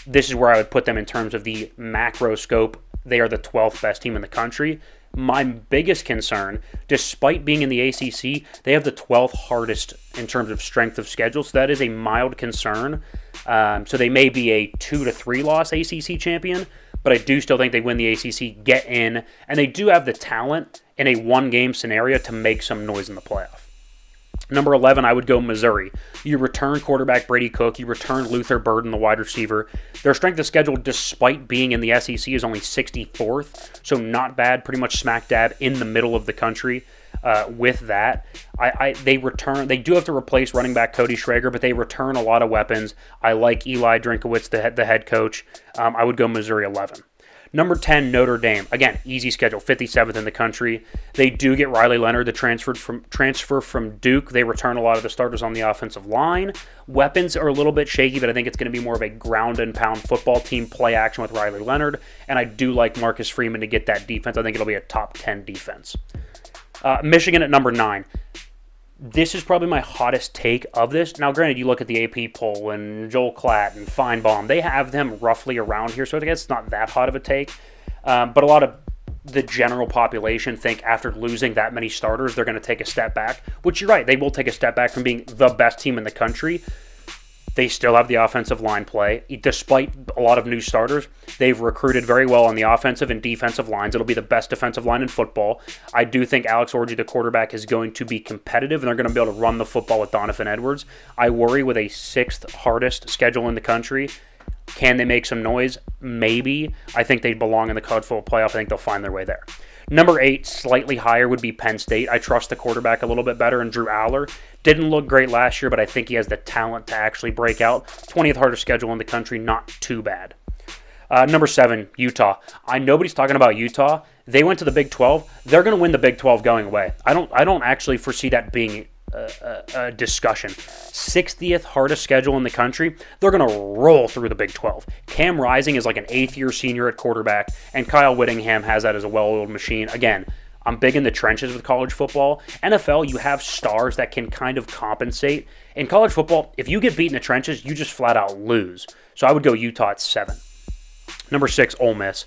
This is where I would put them in terms of the macro scope. They are the 12th best team in the country. My biggest concern, despite being in the ACC, they have the 12th hardest in terms of strength of schedule, so that is a mild concern. So they may be a 2 to 3 loss ACC champion, but I do still think they win the ACC, get in, and they do have the talent in a one-game scenario to make some noise in the playoff. Number 11, I would go Missouri. You return quarterback Brady Cook. You return Luther Burden, the wide receiver. Their strength of schedule, despite being in the SEC, is only 64th, so not bad, pretty much smack dab in the middle of the country. With that, they return. They do have to replace running back Cody Schrager, but they return a lot of weapons. I like Eli Drinkowitz, the head coach. I would go Missouri 11. Number 10, Notre Dame. Again, easy schedule, 57th in the country. They do get Riley Leonard, the transfer from Duke. They return a lot of the starters on the offensive line. Weapons are a little bit shaky, but I think it's going to be more of a ground and pound football team, play action with Riley Leonard. And I do like Marcus Freeman to get that defense. I think it'll be a top 10 defense. Michigan at number 9. This is probably my hottest take of this. Now, granted, you look at the AP poll and Joel Klatt and Feinbaum. They have them roughly around here, so I guess it's not that hot of a take. But a lot of the general population think after losing that many starters, they're going to take a step back, which you're right. They will take a step back from being the best team in the country. They still have the offensive line play. Despite a lot of new starters, they've recruited very well on the offensive and defensive lines. It'll be the best defensive line in football. I do think Alex Orji, the quarterback, is going to be competitive, and they're going to be able to run the football with Donovan Edwards. I worry with a 6th hardest schedule in the country. Can they make some noise? Maybe. I think they belong in the college football playoff. I think they'll find their way there. Number 8, slightly higher, would be Penn State. I trust the quarterback a little bit better, and Drew Aller didn't look great last year, but I think he has the talent to actually break out. 20th hardest schedule in the country, not too bad. Number 7, Utah. Nobody's talking about Utah. They went to the Big 12. They're going to win the Big 12 going away. I don't actually foresee that being a discussion. 60th hardest schedule in the country. They're going to roll through the Big 12. Cam Rising is like an 8th-year senior at quarterback, and Kyle Whittingham has that as a well-oiled machine. Again, I'm big in the trenches with college football. NFL, you have stars that can kind of compensate. In college football, if you get beat in the trenches, you just flat out lose. So I would go Utah at 7. Number 6, Ole Miss.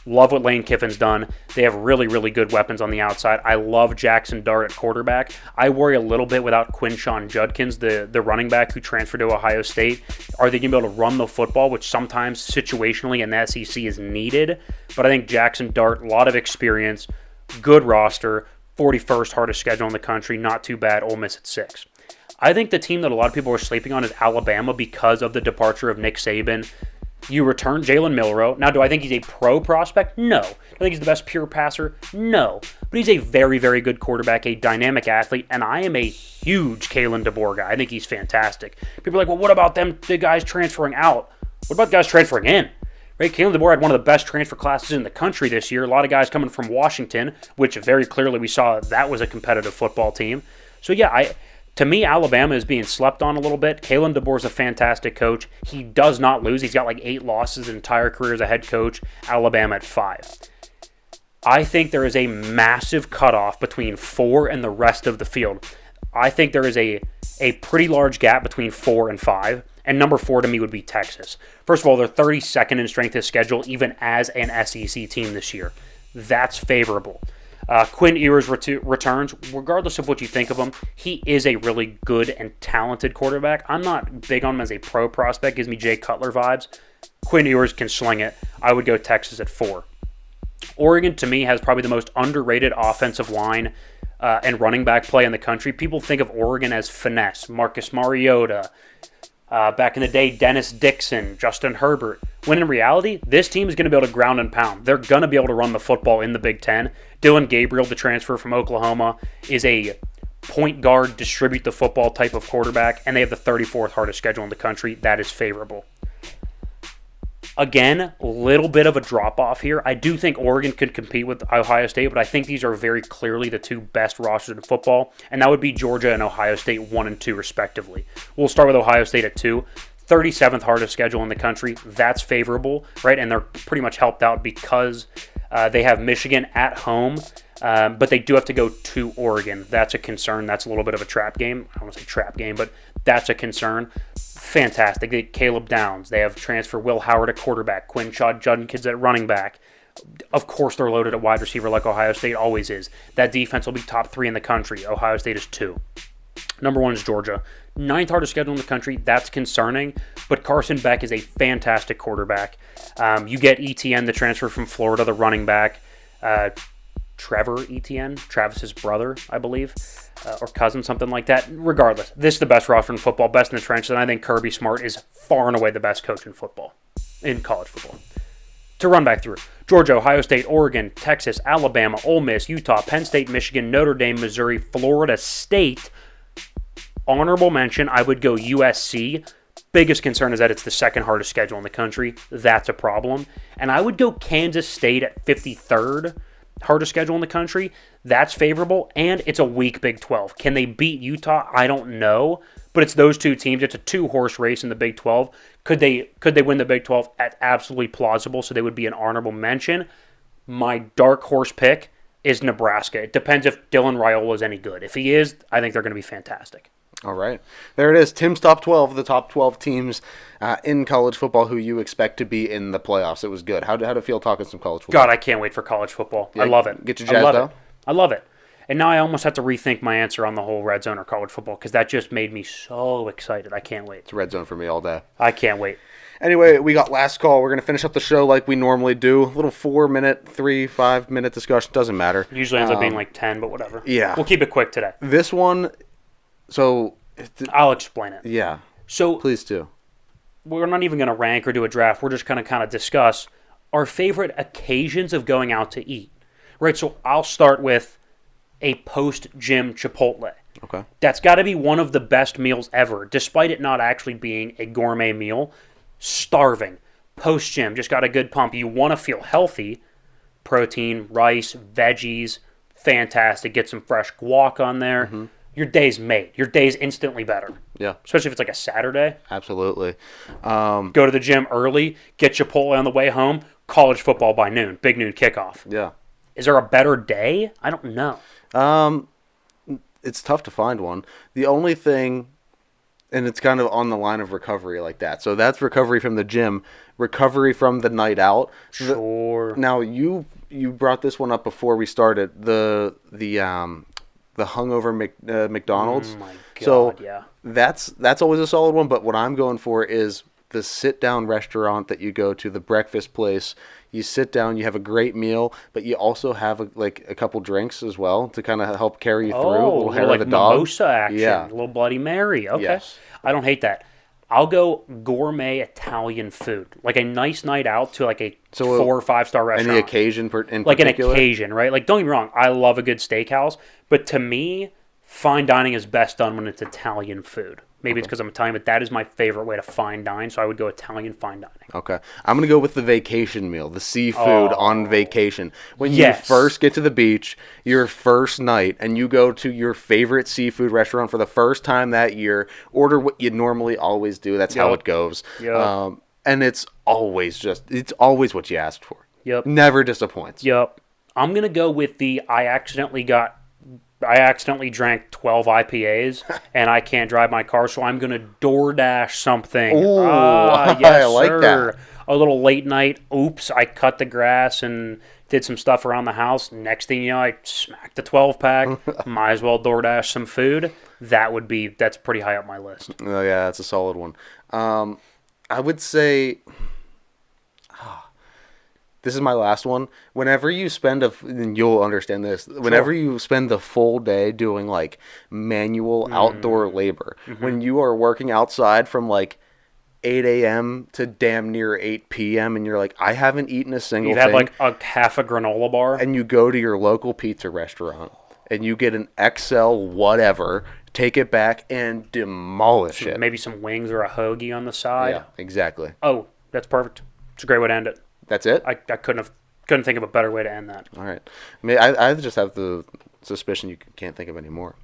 Love what Lane Kiffin's done. They have really, really good weapons on the outside. I love Jackson Dart at quarterback. I worry a little bit without Quinshon Judkins, the running back who transferred to Ohio State. Are they going to be able to run the football, which sometimes situationally in the SEC is needed? But I think Jackson Dart, a lot of experience, good roster, 41st hardest schedule in the country, not too bad. Ole Miss at 6. I think the team that a lot of people are sleeping on is Alabama because of the departure of Nick Saban. You return Jalen Milroe. Now, do I think he's a pro prospect? No. Do I think he's the best pure passer? No. But he's a very, very good quarterback, a dynamic athlete, and I am a huge Kalen DeBoer guy. I think he's fantastic. People are like, well, what about the guys transferring out? What about the guys transferring in? Right? Kalen DeBoer had one of the best transfer classes in the country this year. A lot of guys coming from Washington, which very clearly we saw that was a competitive football team. So, yeah, to me, Alabama is being slept on a little bit. Kalen DeBoer is a fantastic coach. He does not lose. He's got like 8 losses his entire career as a head coach. Alabama at 5. I think there is a massive cutoff between 4 and the rest of the field. I think there is a pretty large gap between 4 and 5. And number 4 to me would be Texas. First of all, they're 32nd in strength of schedule, even as an SEC team this year. That's favorable. Quinn Ewers returns. Regardless of what you think of him, he is a really good and talented quarterback. I'm not big on him as a pro prospect. Gives me Jay Cutler vibes. Quinn Ewers can sling it. I would go Texas at 4. Oregon, to me, has probably the most underrated offensive line and running back play in the country. People think of Oregon as finesse. Marcus Mariota, back in the day, Dennis Dixon, Justin Herbert. When in reality, this team is going to be able to ground and pound. They're going to be able to run the football in the Big Ten. Dylan Gabriel, the transfer from Oklahoma, is a point guard, distribute the football type of quarterback, and they have the 34th hardest schedule in the country. That is favorable. Again, a little bit of a drop-off here. I do think Oregon could compete with Ohio State, but I think these are very clearly the two best rosters in football, and that would be Georgia and Ohio State 1 and 2, respectively. We'll start with Ohio State at 2. 37th hardest schedule in the country. That's favorable, right? And they're pretty much helped out because they have Michigan at home, but they do have to go to Oregon. That's a concern. That's a little bit of a trap game. I don't want to say trap game, but that's a concern. Fantastic. They get Caleb Downs. They have transfer Will Howard at quarterback, Quinshad Judkins at running back. Of course, they're loaded at wide receiver like Ohio State always is. That defense will be top 3 in the country. Ohio State is 2. Number 1 is Georgia. 9th hardest schedule in the country. That's concerning, but Carson Beck is a fantastic quarterback. You get ETN, the transfer from Florida, the running back. Trevor Etienne, Travis's brother, I believe, or cousin, something like that. Regardless, this is the best roster in football, best in the trenches, and I think Kirby Smart is far and away the best coach in football, in college football. To run back through, Georgia, Ohio State, Oregon, Texas, Alabama, Ole Miss, Utah, Penn State, Michigan, Notre Dame, Missouri, Florida State. Honorable mention, I would go USC. Biggest concern is that it's the second hardest schedule in the country. That's a problem. And I would go Kansas State at 53rd. Hardest schedule in the country. That's favorable, and it's a weak Big 12. Can they beat Utah? I don't know, but it's those two teams. It's a 2-horse race in the Big 12. Could they win the Big 12? At absolutely plausible, so they would be an honorable mention. My dark horse pick is Nebraska. It depends if Dylan Raiola is any good. If he is, I think they're going to be fantastic. All right. There it is. Tim's top 12, the top 12 teams in college football who you expect to be in the playoffs. It was good. How'd it feel talking some college football? God, I can't wait for college football. Yeah, I love it. Get your jazzed up? I love it. And now I almost have to rethink my answer on the whole red zone or college football because that just made me so excited. I can't wait. It's red zone for me all day. I can't wait. Anyway, we got last call. We're going to finish up the show like we normally do. A little 4-minute, 5-minute discussion. Doesn't matter. It usually ends up being like 10, but whatever. Yeah. We'll keep it quick today. This one, so... I'll explain it. Yeah. So please do. We're not even going to rank or do a draft. We're just going to kind of discuss our favorite occasions of going out to eat. Right? So I'll start with a post-gym Chipotle. Okay. That's got to be one of the best meals ever, despite it not actually being a gourmet meal. Starving. Post-gym, just got a good pump. You want to feel healthy. Protein, rice, veggies, fantastic. Get some fresh guac on there. Mm-hmm. Your day's made. Your day's instantly better. Yeah. Especially if it's like a Saturday. Absolutely. Go to the gym early, get Chipotle on the way home, college football by noon, big noon kickoff. Yeah. Is there a better day? I don't know. It's tough to find one. The only thing, and it's kind of on the line of recovery like that. So that's recovery from the gym, recovery from the night out. Sure. Now, you brought this one up before we started, the hungover McDonald's. Oh my God, so yeah. That's always a solid one, but what I'm going for is the sit-down restaurant that you go to, the breakfast place. You sit down, you have a great meal, but you also have a couple drinks as well to kind of help carry you through. A little hair like of the dog. mimosa action, Yeah. a little Bloody Mary. Okay, Yes. I don't hate that. I'll go gourmet Italian food, like a nice night out to like a 4 or 5 star restaurant. Any occasion in like particular? An occasion, right? Like, don't get me wrong, I love a good steakhouse, but to me, fine dining is best done when it's Italian food. Maybe it's because I'm Italian, but that is my favorite way to fine dine, so I would go Italian fine dining. Okay. I'm going to go with the vacation meal, the seafood on vacation. When you Yes. first get to the beach, your first night, and you go to your favorite seafood restaurant for the first time that year, order what you normally always do. That's how Yep. it goes. Yep. And it's always what you asked for. Yep. Never disappoints. Yep. I'm going to go with I accidentally drank 12 IPAs, and I can't drive my car, so I'm going to DoorDash something. Ooh, Yes, I like sir. that. A little late night. Oops, I cut the grass and did some stuff around the house. Next thing you know, I smacked the 12-pack. Might as well DoorDash some food. That's pretty high up my list. Oh, yeah, that's a solid one. I would say this is my last one. Whenever you spend and you'll understand this. Whenever you spend the full day doing like manual outdoor labor, when you are working outside from like 8 a.m. to damn near 8 p.m. and you're like, I haven't eaten a single thing. You've had like half a granola bar. And you go to your local pizza restaurant and you get an XL whatever, take it back and demolish it. Maybe some wings or a hoagie on the side. Yeah, exactly. Oh, that's perfect. It's a great way to end it. That's it? I couldn't think of a better way to end that. All right. I just have the suspicion you can't think of any more.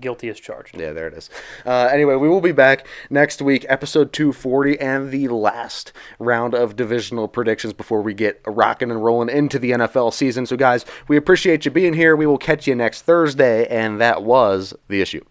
Guilty as charged. Yeah, there it is. Anyway, we will be back next week, episode 240, and the last round of divisional predictions before we get rocking and rolling into the NFL season. So, guys, we appreciate you being here. We will catch you next Thursday, and that was The Issue.